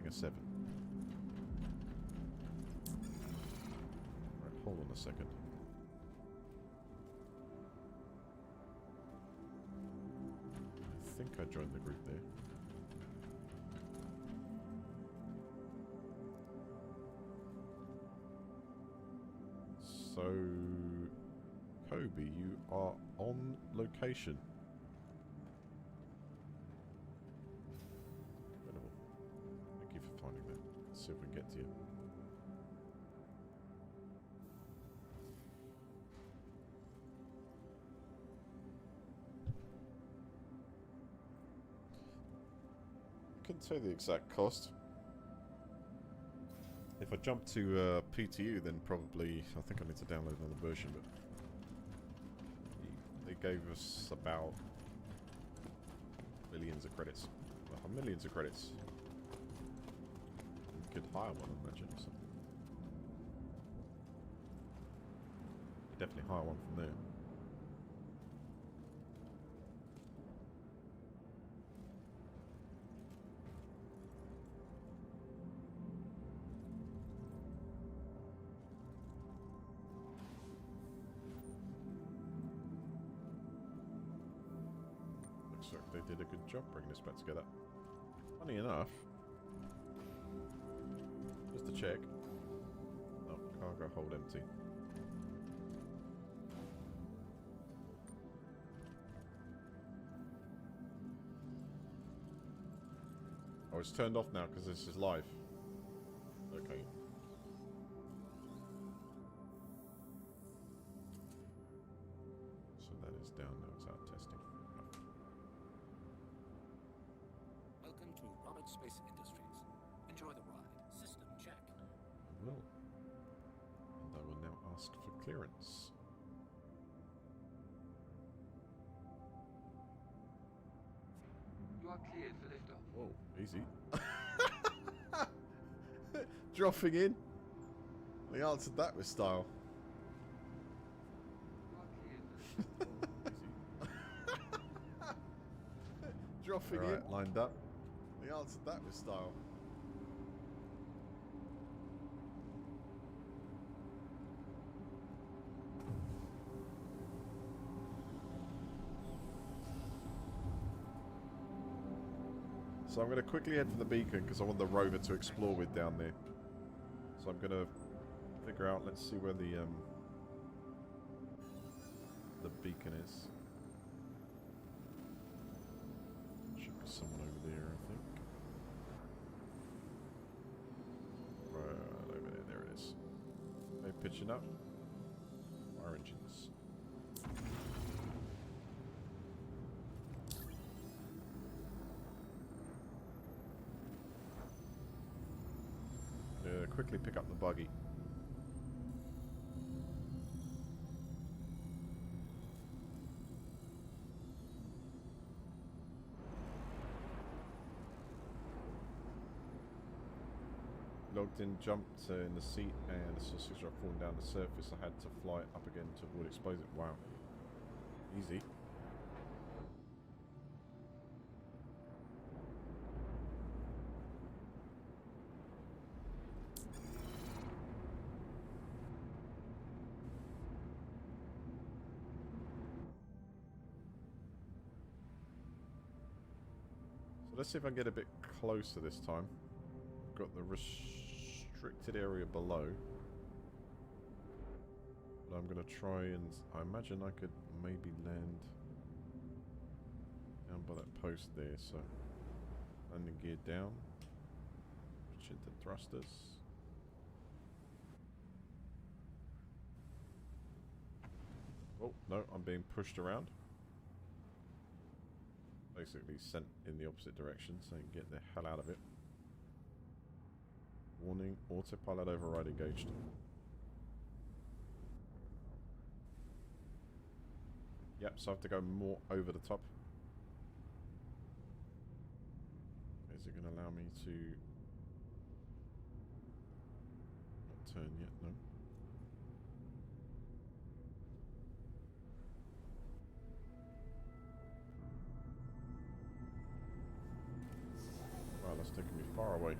a 7. Right, hold on a second. I think I joined the group there. So, Kobe, you are on location. Incredible. Thank you for finding that. Let's see if we can get to you. I couldn't tell you the exact cost. If I jump to PTU, then probably I think I need to download another version, but they gave us about millions of credits. Well, millions of credits. We could hire one, I imagine. So. Definitely hire one from there. Looks like they did a good job bringing this back together. Funny enough, just to check. Oh, cargo hold empty. Oh, it's turned off now because this is live. Okay. So that is down now. It's out testing. Welcome to Robert Space Industries. Enjoy the ride. System check. I will. And I will now ask for clearance. You are cleared for liftoff. Whoa, easy. Dropping in. They answered that with style. You are cleared for liftoff. Easy. Dropping in. Lined up. They answered that with style. So I'm going to quickly head for the beacon because I want the rover to explore with down there. So I'm going to figure out, let's see where the beacon is. Should be someone over there, I think. Right over there, there it is. Are they pitching up? Fire engines. Quickly pick up the buggy. Logged in, jumped in the seat, and the sausage rock falling down the surface. I had to fly it up again to avoid explosive. Wow. Easy. Let's see if I can get a bit closer this time. Got the restricted area below. But I'm going to try and... I imagine I could maybe land down by that post there. So, landing gear down. Switch into thrusters. Oh, no, I'm being pushed around. Basically sent in the opposite direction, so get the hell out of it. Warning, autopilot override engaged. Yep, so I have to go more over the top. Is it going to allow me to not turn yet? No. Wow, that's taking me far away.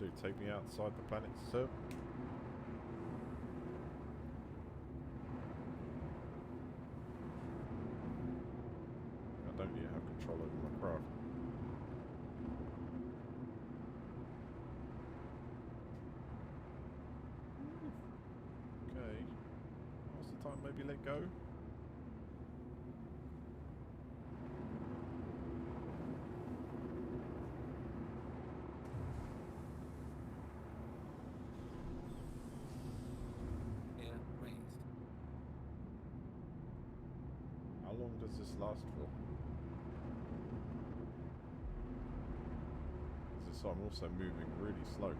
do? Take me outside the planet, sir? I don't yet have control over my craft. Okay. What's the time? Maybe let go? Air raised. How long does this last for? So I'm also moving really slow.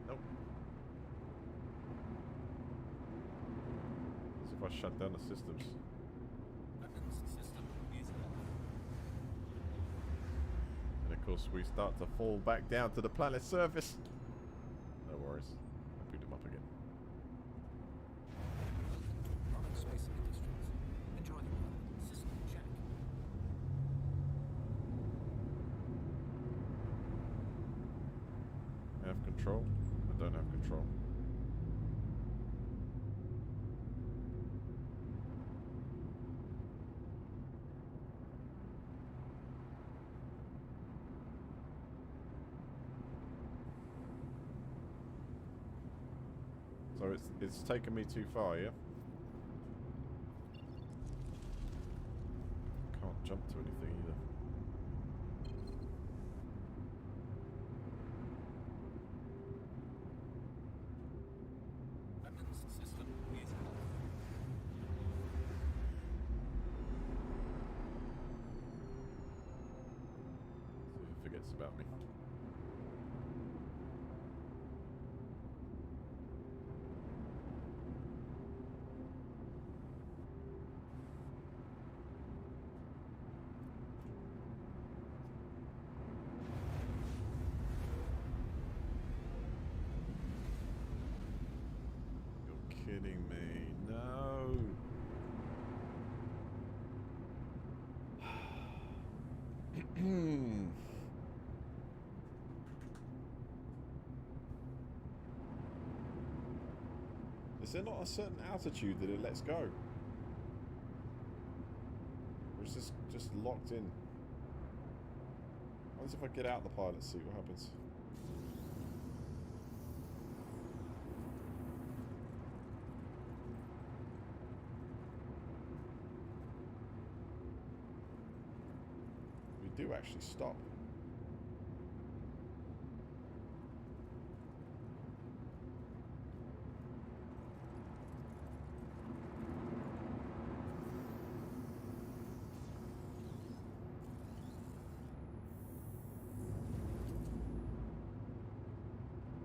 Nope. As if I shut down the systems. Weapons system is off. And of course we start to fall back down to the planet's surface. No worries. I'll pick them up again. Welcome to Roman Space Industries. Enjoy the ride. System check. I have control. I don't have control. So it's taken me too far, yeah? Can't jump to anything either. Weapons system is off. So he forgets about me. Kidding me. No. Is there not a certain altitude that it lets go? Or is this just locked in? What if I get out the pilot seat? What happens? Do actually stop.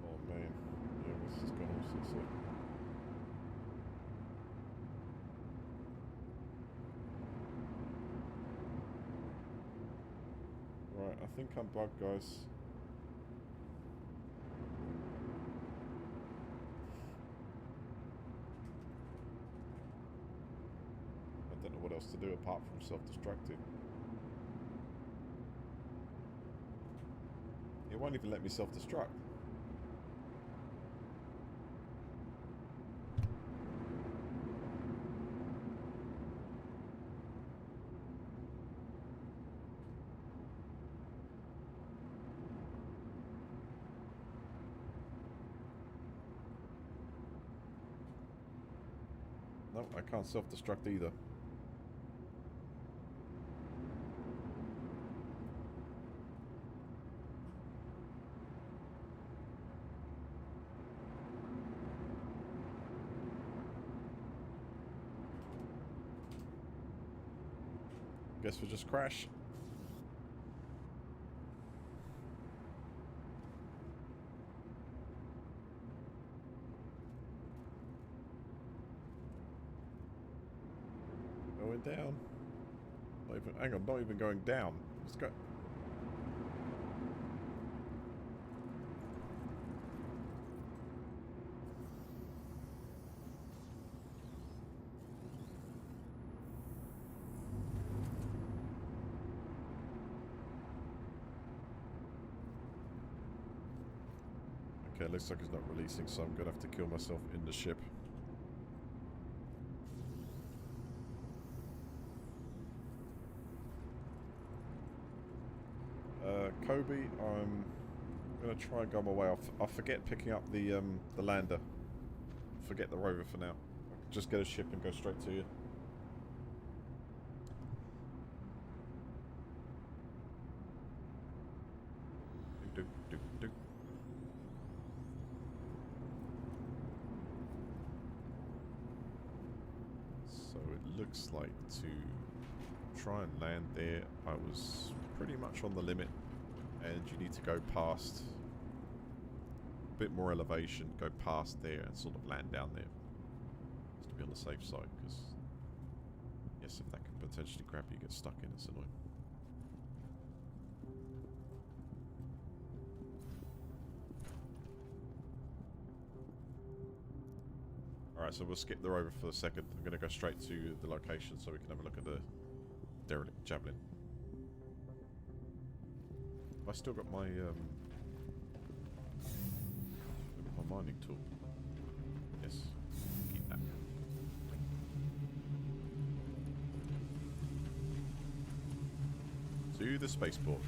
Oh man, yeah, this is gonna also sick. Right, I think I'm bugged, guys. I don't know what else to do apart from self-destructing. It won't even let me self-destruct. No, I can't self-destruct either. Guess we'll just crash. Going down. Not even, hang on, not even going down. Let's go. Okay, looks like it's not releasing, so I'm gonna have to kill myself in the ship. Kobe, I'm gonna try and go my way. I'll forget picking up the lander. Forget the rover for now. Just get a ship and go straight to you. Do, do, do. So it looks like to try and land there, I was pretty much on the limit, and you need to go past a bit more elevation, go past there and sort of land down there, just to be on the safe side, because yes, if that can potentially grab you, get stuck in, it's annoying. Alright, so we'll skip the rover for a second. I'm going to go straight to the location so we can have a look at the derelict javelin. I still got my mining tool. Yes, keep that. To the spaceport.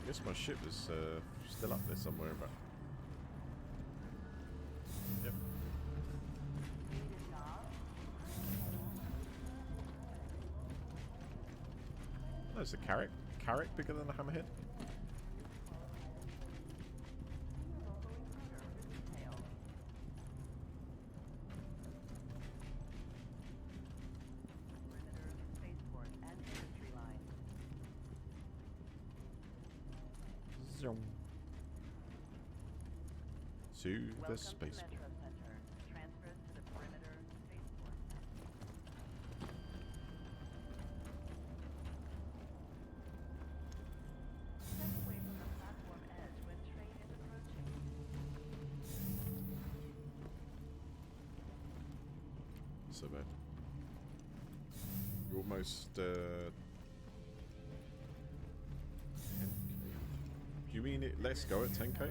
I guess my ship is still up there somewhere, but yep. Oh, is the carrack bigger than the hammerhead? Zoom. To the spaceport. So bad. You're almost 10K. Do you mean it? Let's go at 10K?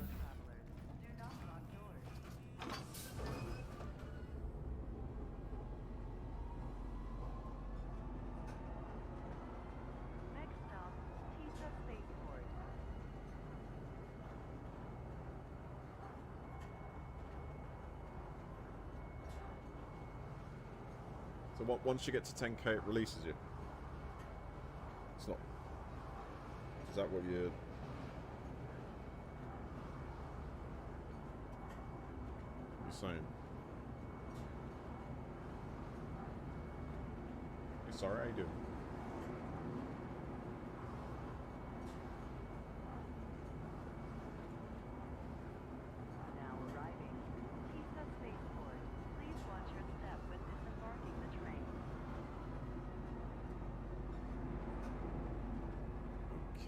So once you get to 10K, it releases you. It's not. Is that what you're saying? Hey, sorry, how you doing?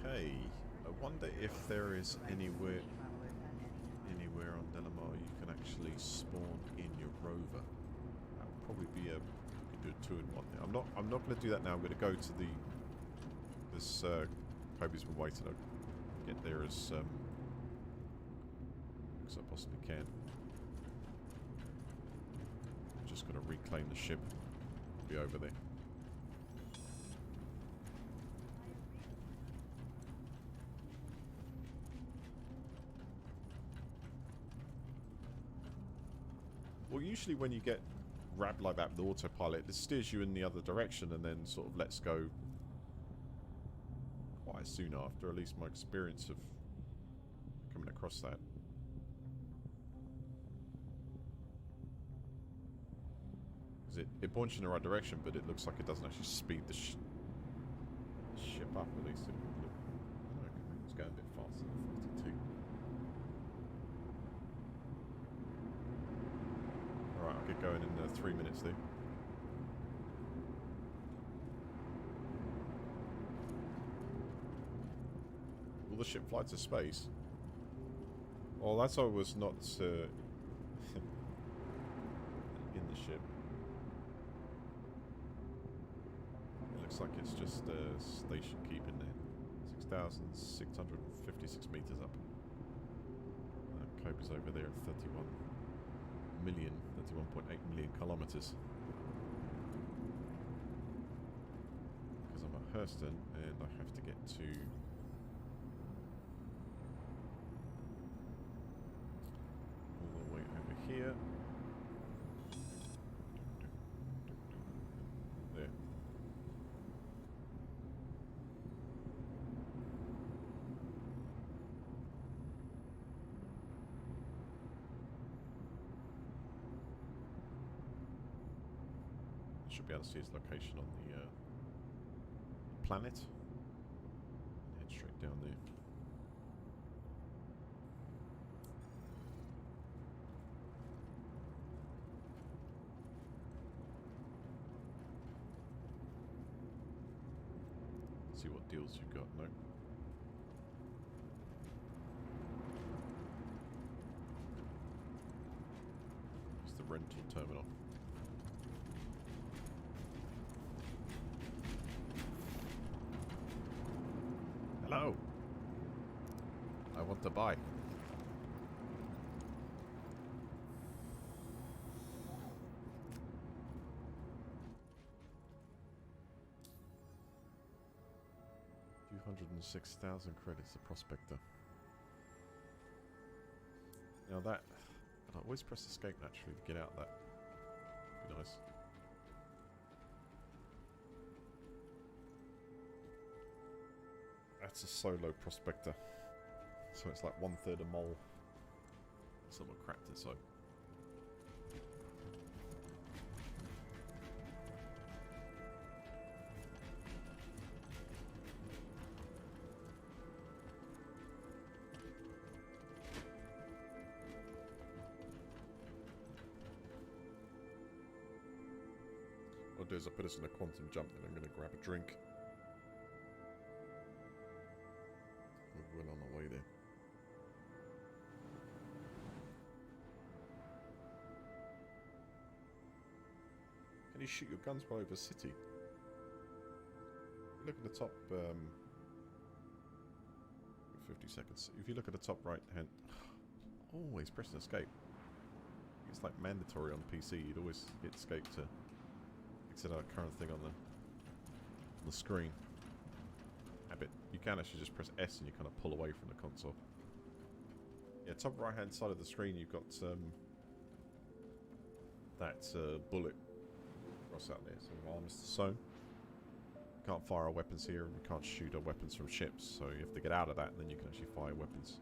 Okay, I wonder if there is anywhere on Delamar you can actually spawn in your rover. That would probably be you can do a 2-in-1 there. I'm not going to do that now. I'm going to go to this Kobe's been waiting. I'll get there as I possibly can. I'm just going to reclaim the ship. Be over there. Well, usually when you get grabbed like that with the autopilot, it steers you in the other direction and then sort of lets go quite soon after, at least my experience of coming across that. Because it points you in the right direction, but it looks like it doesn't actually speed the ship up, at least. It's going a bit faster than 42. Alright, I'll get going in 3 minutes there. Will the ship fly to space? Well, that's why I was not in the ship. It looks like it's just station keeping there. 6,640. 56 meters up. Cope's over there at 31 million, 31.8 million kilometers. Because I'm at Hurston and I have to get to all the way over here. There. Should be able to see its location on the planet. Head straight down there. See what deals you've got. No. It's the rental terminal. Hello. I want to buy. $206,000 credits, a prospector. Now that, I always press escape naturally to get out of that. Be nice. That's a solo prospector. So it's like 1/3 a mole. Someone cracked it, so. What I'll do is I'll put us in a quantum jump, then I'm going to grab a drink. We're well on the way there. Can you shoot your guns while over a city? Look at the top, 50 seconds. If you look at the top right hand, always press escape. It's like mandatory on PC. You'd always hit escape to exit our current thing on the screen. Habit. You can actually just press S and you kind of pull away from the console. Yeah, top right hand side of the screen you've got that bullet cross out there. So arms sewn. Can't fire our weapons here, and we can't shoot our weapons from ships, so you have to get out of that and then you can actually fire weapons.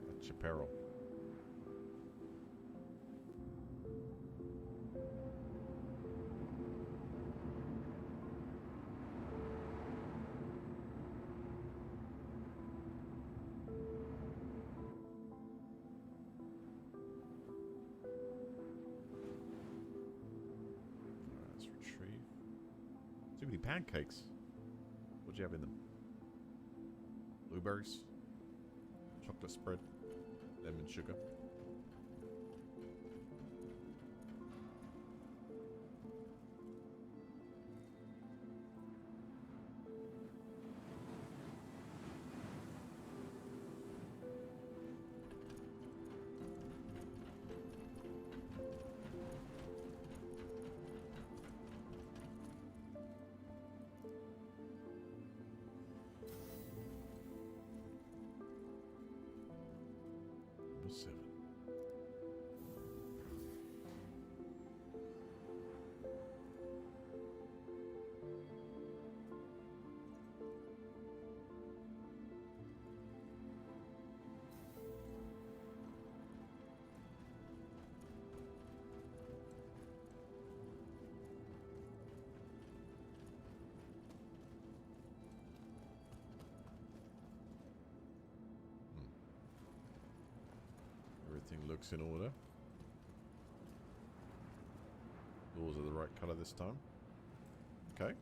At your peril. Too many pancakes. What'd you have in them? Blueberries, chocolate spread, lemon sugar. Number 7. Everything looks in order. Doors are the right colour this time. Okay.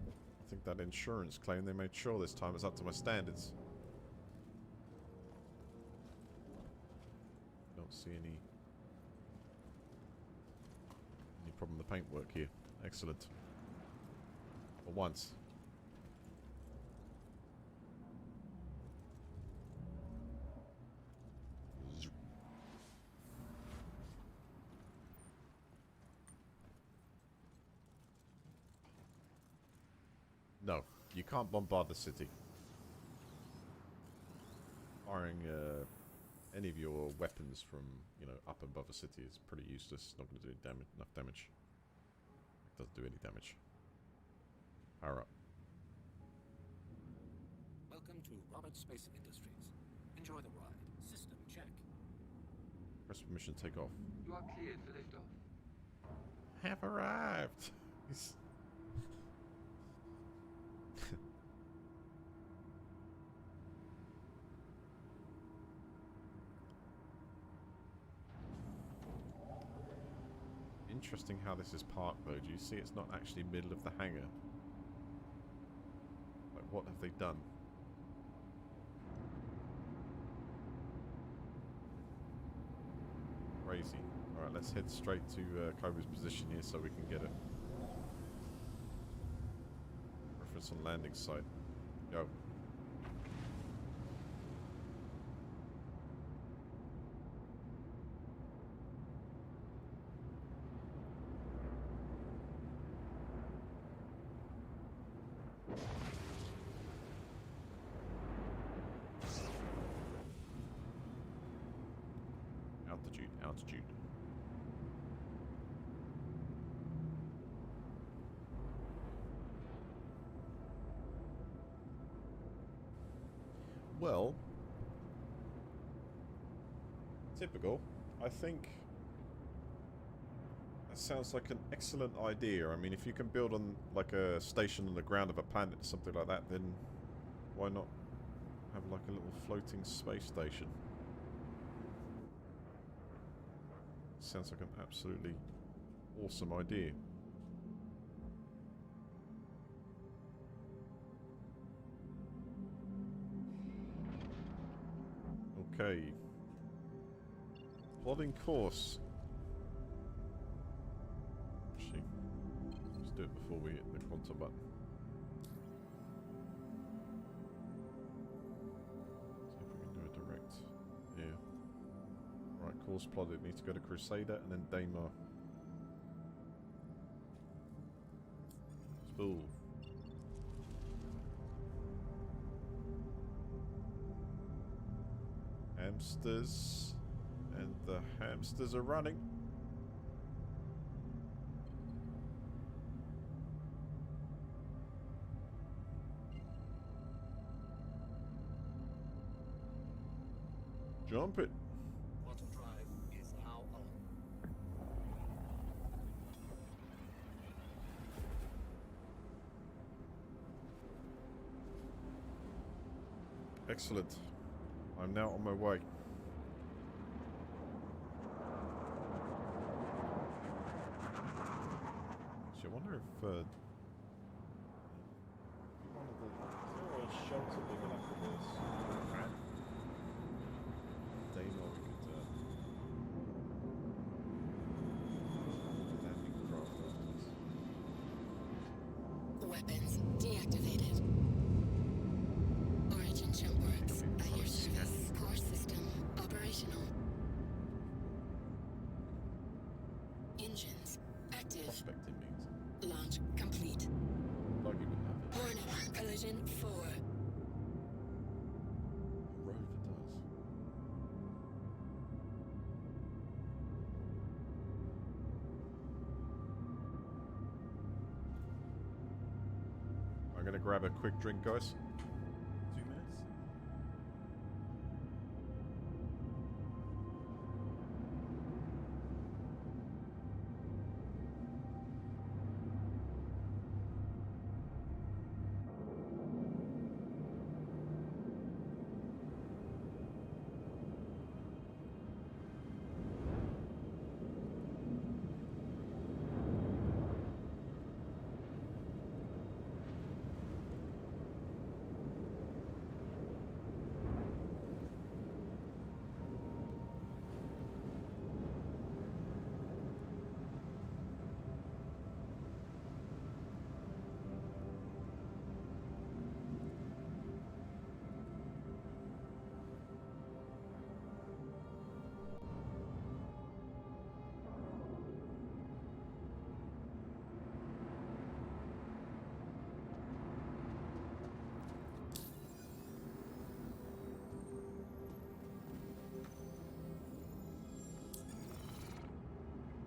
I think that insurance claim they made sure this time is up to my standards. Don't see any problem with the paintwork here. Excellent. For once. Zoop. No, you can't bombard the city. Firing any of your weapons from, you know, up above a city is pretty useless. It's not going to do enough damage. It doesn't do any damage. Power up. Welcome to Roberts Space Industries. Enjoy the ride. System check. Press permission, take off. You are cleared for liftoff. Have arrived. Interesting how this is parked though. Do you see it's not actually middle of the hangar? Like, what have they done? Crazy. Alright, let's head straight to Koba's position here so we can get a reference on landing site. Go. Altitude. Well, typical. I think that sounds like an excellent idea. I mean, if you can build on like a station on the ground of a planet or something like that, then why not have like a little floating space station? Sounds like an absolutely awesome idea. Okay. Plotting course. Actually, let's do it before we hit the quantum button. See if we can do a direct. Yeah. Right, course plotted. Need to go to Crusader and then Daymar. Spool. Hamsters. And the hamsters are running. Jump it. Quantum drive is now on. Excellent. I'm now on my way. Actually, I wonder if one of the, is there a shelter big enough for this? Daymar, we could landing craft afterwards. Weapons deactivated. Origin jump works at your service. Core system operational. Engines active. Prospecting means. Launch complete. Like you wouldn't have it. Warning. Collision 4. The rover does. I'm gonna grab a quick drink, guys. 2 minutes.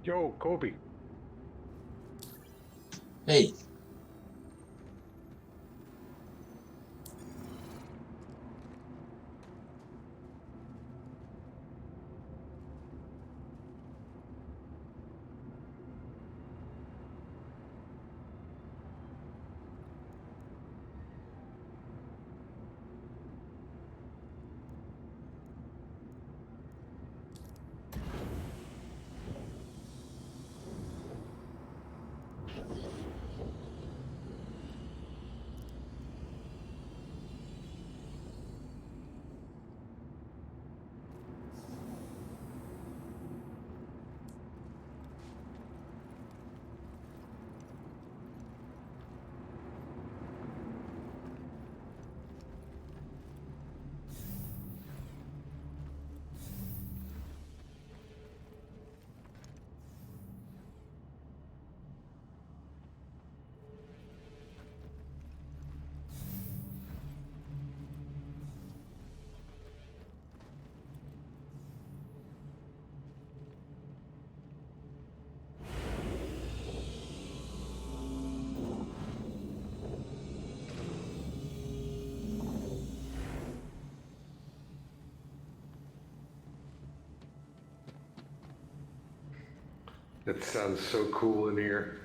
Yo, Kobe. Hey, That sounds so cool in here.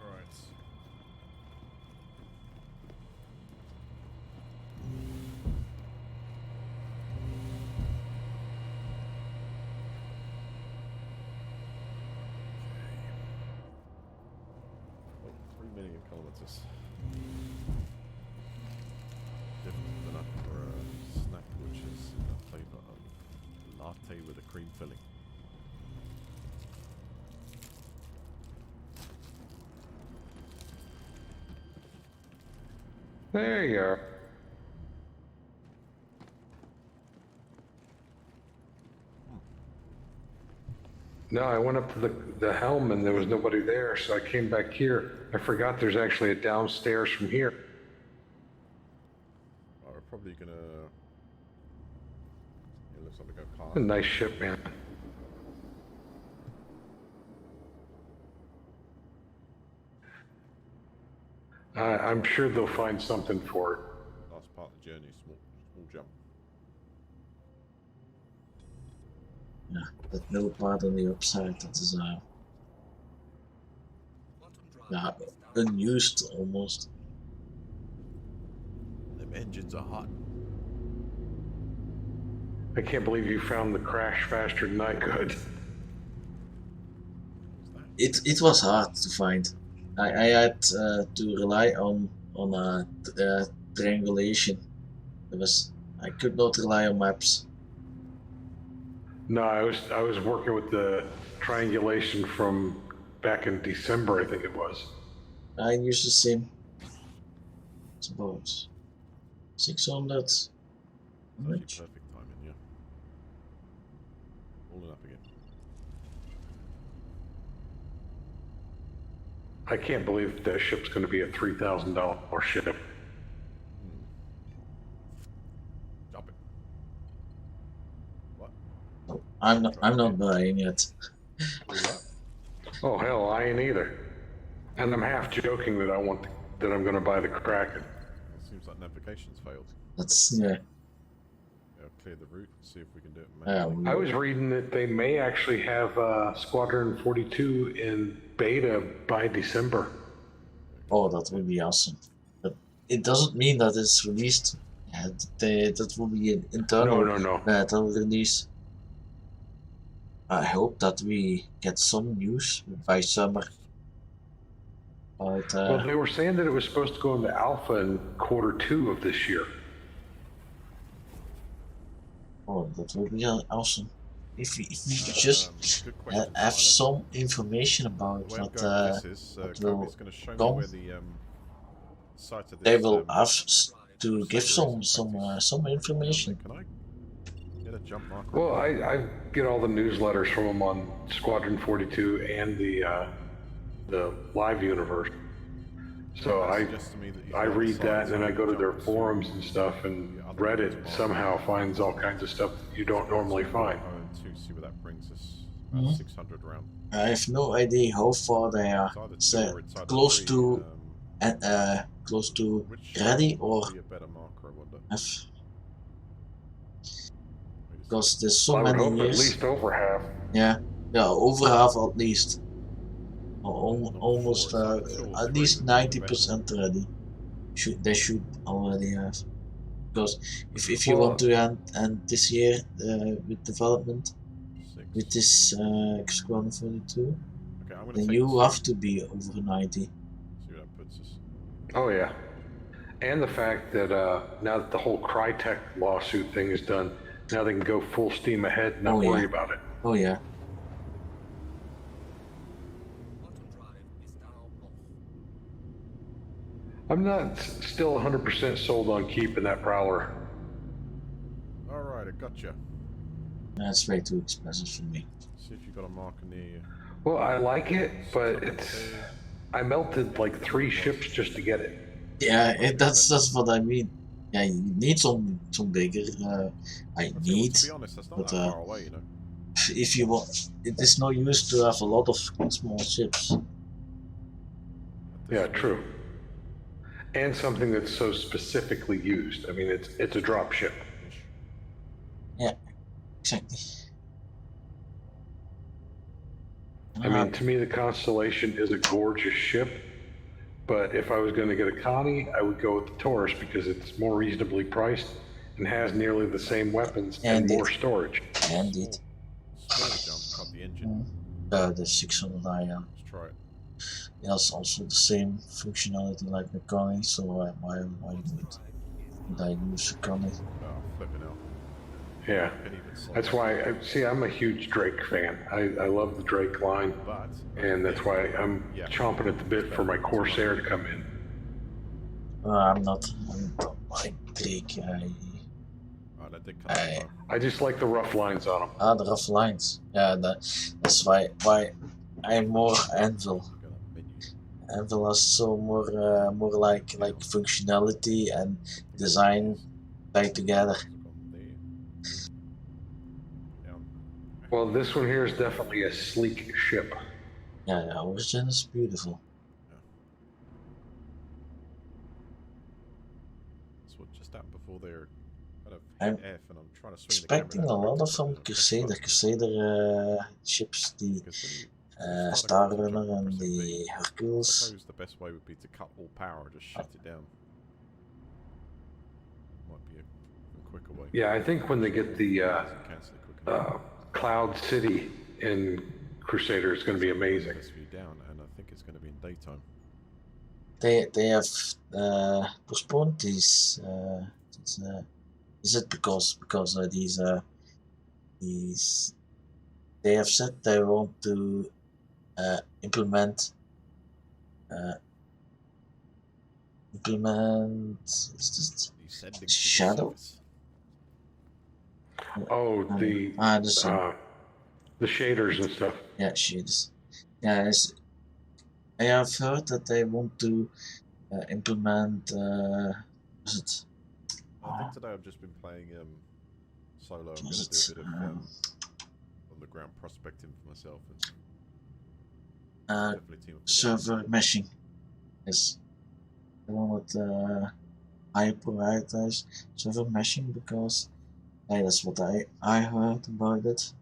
Alright. Oh, 3 million kilometers. Definitely enough for a snack which is in the flavour of latte with a cream filling. There you are. No, I went up to the helm and there was nobody there, so I came back here. I forgot there's actually a downstairs from here. We're probably gonna... Yeah, Looks like we go A past. nice ship, man. I'm sure they'll find something for it. Last part of the journey, small jump. Ja, dat nulpad aan die upside, dat is Quantum drive ja, is down. unused almost. Them engines are hot. I can't believe you found the crash faster than I could. It was hard to find. I had to rely on triangulation. I could not rely on maps. No, I was working with the triangulation from back in December, I think it was. I used the same. It's about 600. It's actually Much. perfect timing, yeah. Pulling up again. I can't believe that ship's going to be a $3,000 ship. Drop it. What? No, I'm not buying it. Pull up. Oh hell, I ain't either. And I'm half joking that I'm going to buy the Kraken. It seems like navigation's failed. That's yeah. Yeah, clear the route, see if we can do it Yeah, manually. I was reading that they may actually have Squadron 42 in beta by December. Oh, that would be awesome. But it doesn't mean that it's released. Yeah, that will be an internal No. beta release. I hope that we get some news by summer. But Well, they were saying that it was supposed to go into alpha in Q2 of this year. oh, that would be awesome. If we just Good question, have Tyler. some information about The way I'm what going with this is, what Kobe's going to show me come. where the site of this. They will have to give server is some in practice. information. Can I get a jump marker? Well, I get all the newsletters from them on Squadron 42 and the live universe. So That I suggests to me that you I can read that, and then I go to their jump forums and stuff, and the other Reddit ones somehow finds all kinds of stuff that you don't normally find. To see where that brings us. About Mhm. 600 round. I have no idea how far they are It's either so 2 or it's either close 3, to close to which ready or would be a better marker, I wonder. have, Wait a because there's so I would many hope at years. least over half. Yeah, over half at least. Or Number almost 4, it's either 2 or at 3 least would be the better. 90% ready. They should already have. Because if you want to end this year with development with 6. this Squadron 42, Okay, I'm going to then take you the have 6. to be over 90. See where that puts us. Oh yeah, and the fact that now that the whole Crytek lawsuit thing is done, now they can go full steam ahead and not Oh, yeah. worry about it. Oh yeah. Quantum drive is now off. I'm not still 100% sold on keeping that Prowler. Alright, I gotcha. That's way too expensive for me. See if you got a marker near you. Well, I like it, but I melted like 3 ships just to get it. Yeah, that's what I mean. Yeah, you need some bigger. I To need, be honest, that's not but that far away, you know. if you want, it is no use to have a lot of small ships. At this Yeah, speed. true. And something that's so specifically used. I mean, it's a drop ship. Exactly. I mean, to me, the Constellation is a gorgeous ship, but if I was going to get a Connie, I would go with the Taurus because it's more reasonably priced and has nearly the same weapons and Indeed. more storage. Indeed. Small jump, cut the engine. The 600 I Let's try it. it has also the same functionality like the Connie, so why would I use the Connie? Oh, flipping out. Yeah, Can't even slow that's down. why. See, I'm a huge Drake fan. I love the Drake line, But and that's why I'm chomping at the bit for my Corsair to come in. I'm not like Drake. Oh, that did cut I- off. I just like the rough lines on them. The rough lines. Yeah, that's why I'm more Anvil. Got a menu. Anvil has so more like functionality and design tied together. Well, this one here is definitely a sleek ship. Yeah, Origin is beautiful. That's what just happened before they're kind of I'm hit F, and I'm trying to swing Expecting the a camera lot that of from quick to press the Crusader ships, the because when you Star start a car to Runner jump and pressing B, the I Hercules. suppose the best way would be to cut all power and just shut it down. Might be a quicker way. Yeah, I think when they get the Cancel it quick enough. Cloud City in Crusader, it's going to be amazing. Press V down, and I think it's going to be in daytime. They have postponed these. Is it because these they have said they want to implement Descending Shadow? Oh, the shaders and stuff. Yeah, shades. Yeah, I have heard that they want to implement. Is it? I think today I've just been playing solo. I'm going to do a bit of on the ground prospecting for myself. And definitely team up server meshing. Yes. They want high prioritized server meshing because that's what I heard about it.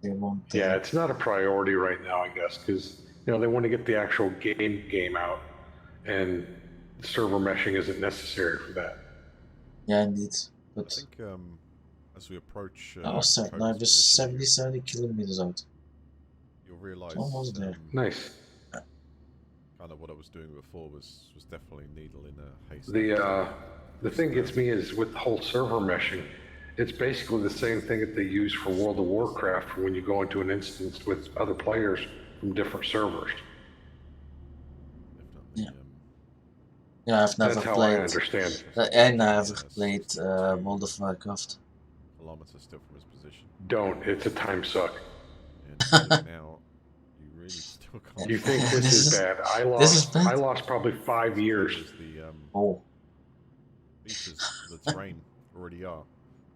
They want. Yeah, it's not a priority right now, I guess, because they want to get the actual game out, and server meshing isn't necessary for that. Yeah, indeed. But I think as we approach, CertLive is 70 kilometers out. You'll realise Almost there. Nice. Kind of what I was doing before was definitely needle in a haystack. The thing gets me is with the whole server meshing, it's basically the same thing that they use for World of Warcraft when you go into an instance with other players from different servers. Yeah. Yeah, I've never That's how played. I understand it. I never played World of Warcraft. Kilometers still from his position. Don't. It's a time suck. And now you really still can't. You think this is bad? I lost probably 5 years. Oh. Features the terrain already are.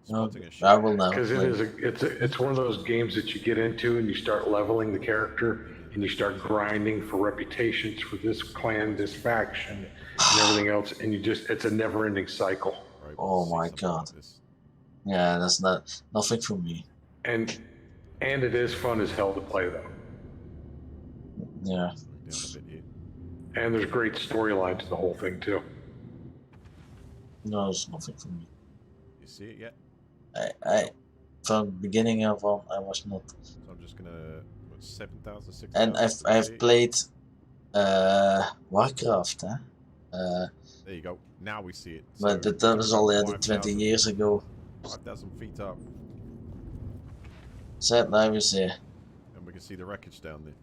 No, I will never Because play. it's one of those games that you get into and you start leveling the character and you start grinding for reputations for this clan, this faction, and everything else, and it's a never-ending cycle. Right, Oh we'll my see something God. like this. Yeah, that's nothing for me. And it is fun as hell to play though. Yeah. Slowing down a bit here. And there's great storyline to the whole thing too. No, it's nothing for me. You see it yet? I from the beginning of on I was not. So I'm just gonna 7,000, 6,000. And I've played Warcraft, There you go. Now we see it. but So that was already 20 5,000 years ago. 5,000 feet up, CertLive is here. and we can see the wreckage down there.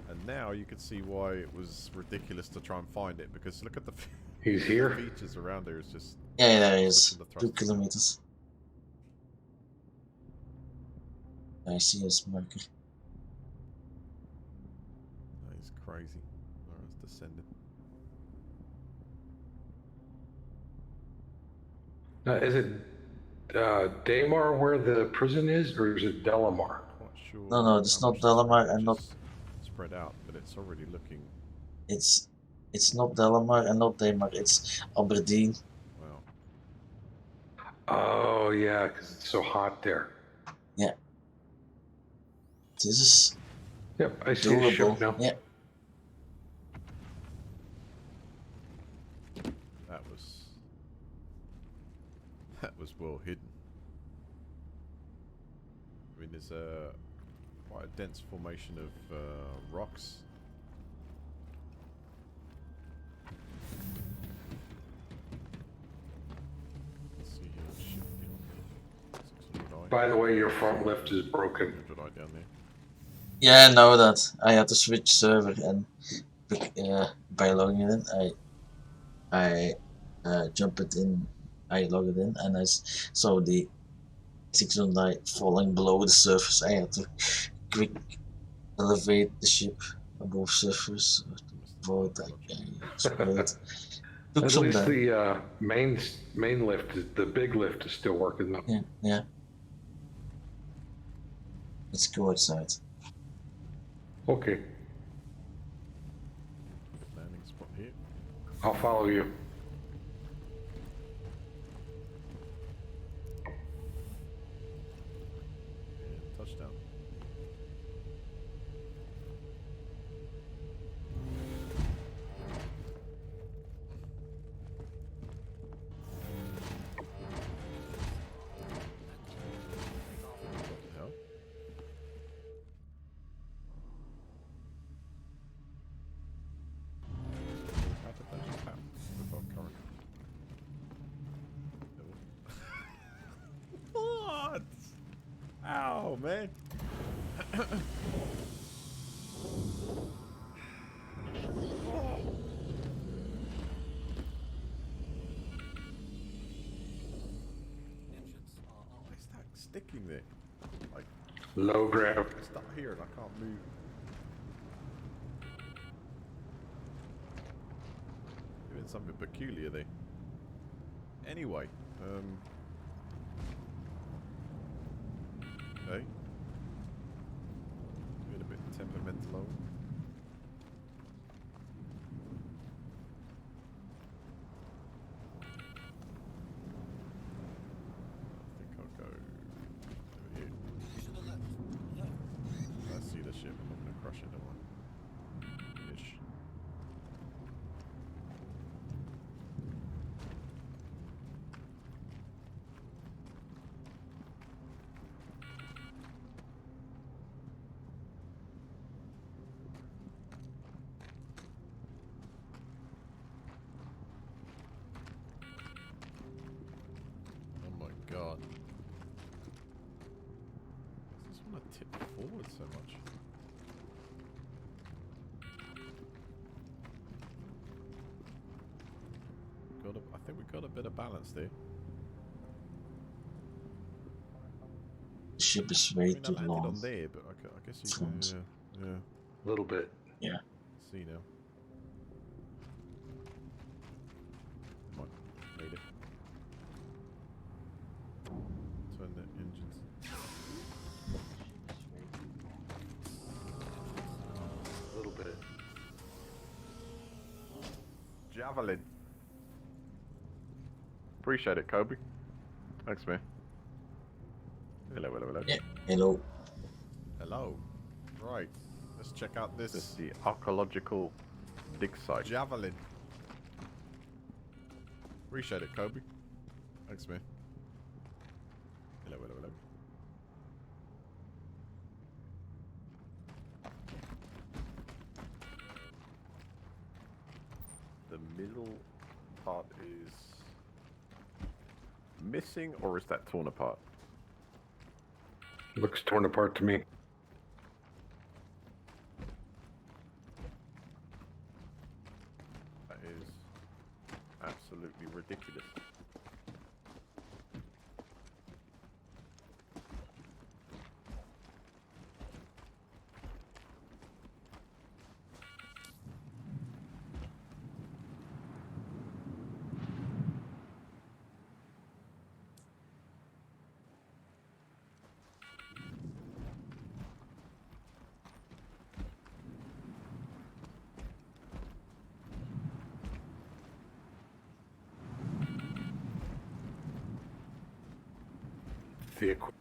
And now you can see why it was ridiculous to try and find it, because look at the He's here. features around there. It's just Yeah, there he is. pushing the 2 thrust. kilometers. I see a smoker. That is crazy. Alright, it's descending. Is it Daymar where the prison is, or is it Delamar? Quite sure. No, it's how not much the Delamar damage and not. is spread out, but it's already looking. It's not Delamar and not Daymar. It's Aberdeen. Wow. Oh yeah, because it's so hot there. Yeah. This is Yep, I see the ship doable. now. Yeah. That was well hidden. I mean, there's quite a dense formation of rocks. Let's see here, ship down there. 600i. By the way, your front lift is broken. 100i down there. Yeah, I know that. I had to switch server and by logging it in, I jump it in. I log it in and I saw the 600 falling below the surface. I had to quick elevate the ship above surface before I explode. Took At some least time. the main lift, the big lift is still working though. Yeah, yeah. Let's go outside. Okay, Good landing spot here. I'll follow you. And touchdown. What the hell? How did that just happen? Without current. What? Ow, man. Engines are on. Why is that sticking there? Like, Low gravity. it's stuck here and I can't move. Doing something peculiar there. Anyway, okay. Being a bit temperamental. I think I'll go over here. To the left. No. I see the ship. I'm not gonna crush it, don't I? Ish. Oh my god. I just want to tip forward so much. I think we got a bit of balance there. The ship is I way mean, I too landed long. on there, but I guess you Front. can. Yeah. A little bit. Yeah. See now. Come on, made it. Turn the engines. A little bit. Javelin. Appreciate it, Kobe. Thanks, man. Hello, hello, hello. Yeah. Hello. Hello. Right. Let's check out this. This is the archaeological dig site. Javelin. Appreciate it, Kobe. Thanks, man. Hello, hello, hello. The middle part is missing, or is that torn apart? Looks torn apart to me. That is absolutely ridiculous. The equi-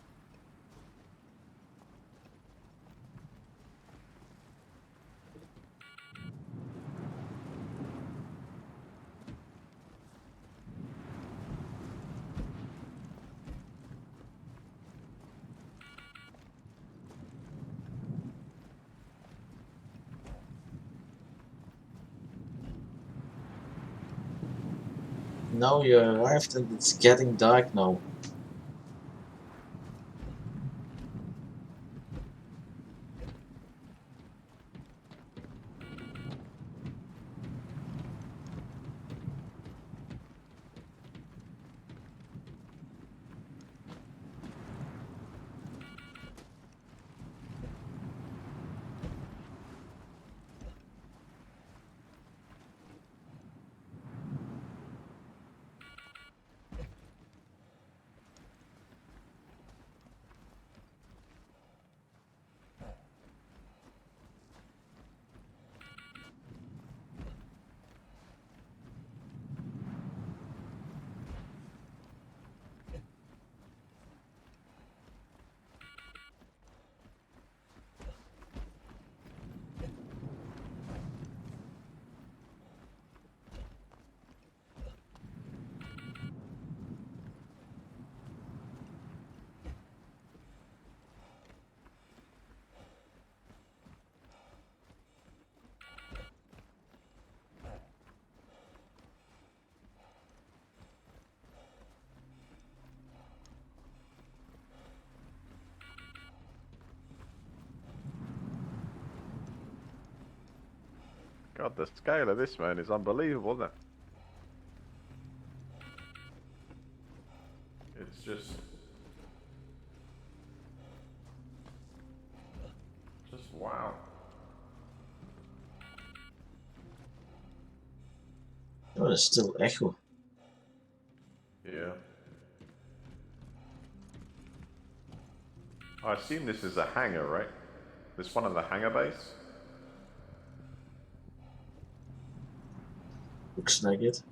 Now you arrived and it's getting dark now. God, the scale of this, man, is unbelievable, isn't it? It's just wow. Oh, there's still echo. Yeah. I assume this is a hangar, right? This one of the hangar base? Looks like it.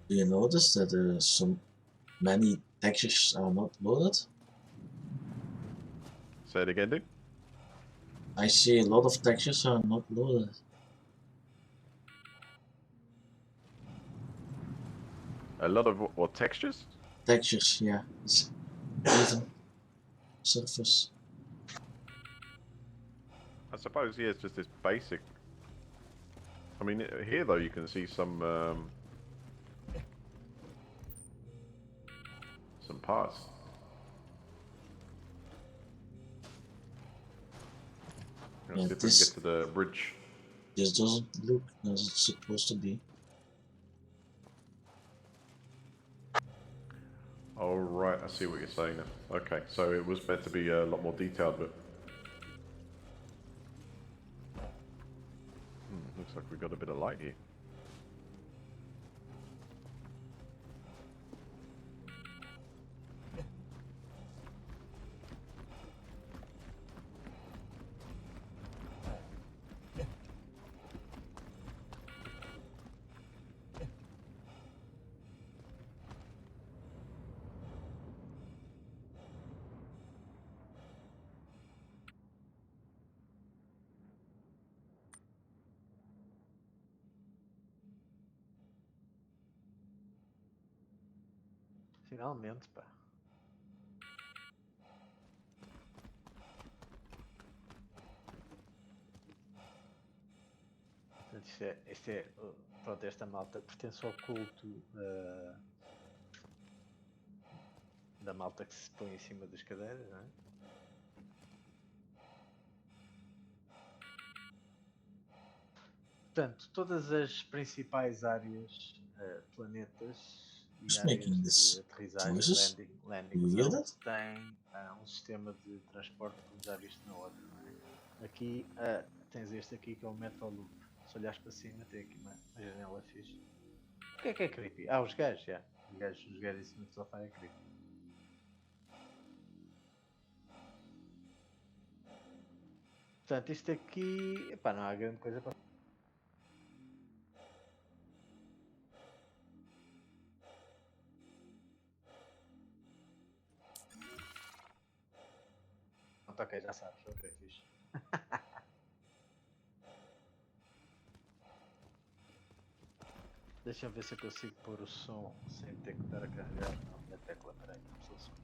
Do you notice that there are some many textures are not loaded? Say it again, dude. I see a lot of textures are not loaded. A lot of what textures? Textures, yeah. It's even surface. I suppose, yeah, it's just this basic. I mean, here though, you can see some parts. Let's Yeah, see if we can get to the bridge. This doesn't look as it's supposed to be. Oh, right, I see what you're saying now. Okay, so it was meant to be a lot more detailed, but... looks like we've got a bit of light here. Finalmente, pá. Portanto, pronto, esta malta pertence ao culto da malta que se põe em cima das cadeiras, não é? Portanto, todas as principais áreas, planetas e Who's áreas making de this aterrissagem, noises? landing Do you hear zone, that? têm um sistema de transporte como já viste na outra, não é? Aqui tens este aqui que é o Metal Loop. Se olhares para cima tem aqui uma janela fixe. O que é creepy? Ah, os gajos, já. Os gajos em cima do sofá é creepy. Portanto, isto aqui, epá, não há grande coisa para. Pronto, ok, já sabes, ok, fixe. Deixa-me ver se eu consigo pôr o som sem ter que estar a carregar na minha tecla. Peraí, só um segundo.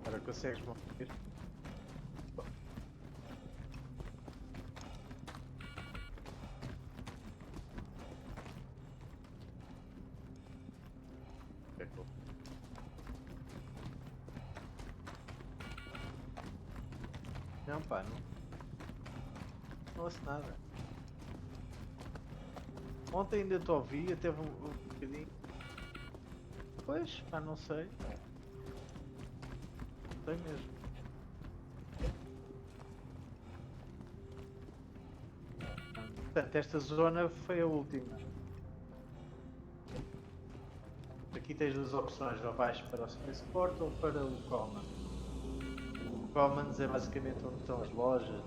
Agora consegues me ouvir? Ok, cool. Não, pá, não ouço nada. Ontem ainda te ouvi, teve um bocadinho. Pois, pá, não sei. Não sei mesmo. Portanto, esta zona foi a última. Aqui tens duas opções, ou vais para o Spaceport ou para o Common. O Commons é basicamente onde estão as lojas,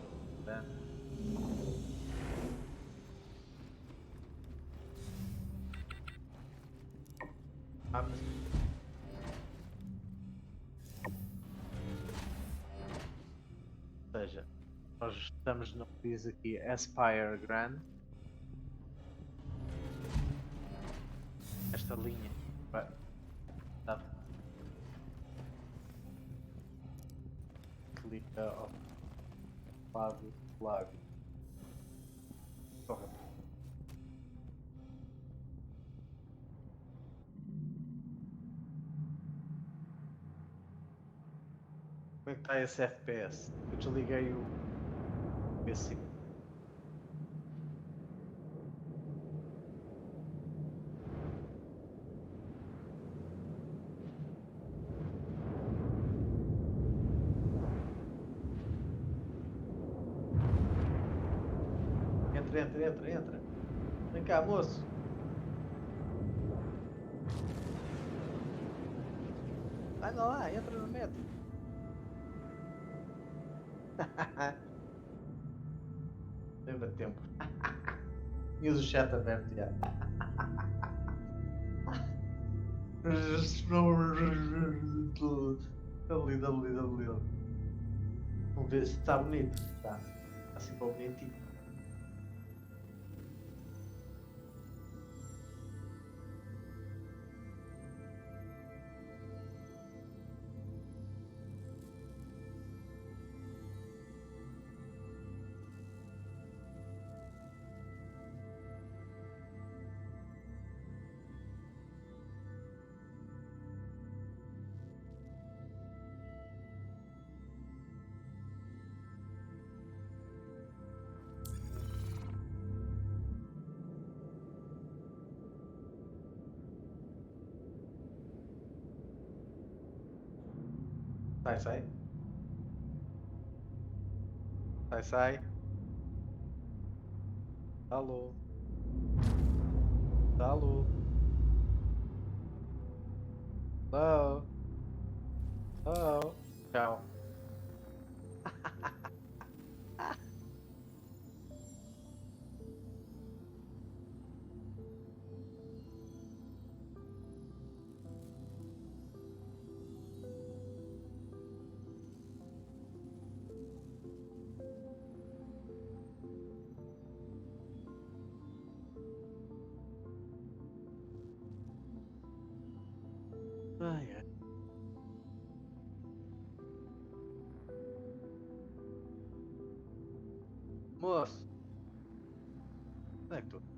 né? Mas... Ou seja, nós estamos no que diz aqui Aspire Grand. Esta linha vai. Tá. Clica ao lado do lago. Corre. Como é que está esse FPS? Eu desliguei o PC. Entra. Vem cá, moço. Anda lá, entra no metro. Lembra tempo. Tinhas o chat aberto já. www. Vamos ver se está bonito. Está assim para o bonitinho. Sai. Sai. Alô. Alô. Alô. Alô. Tchau. Ai. Moço. Onde é que tu?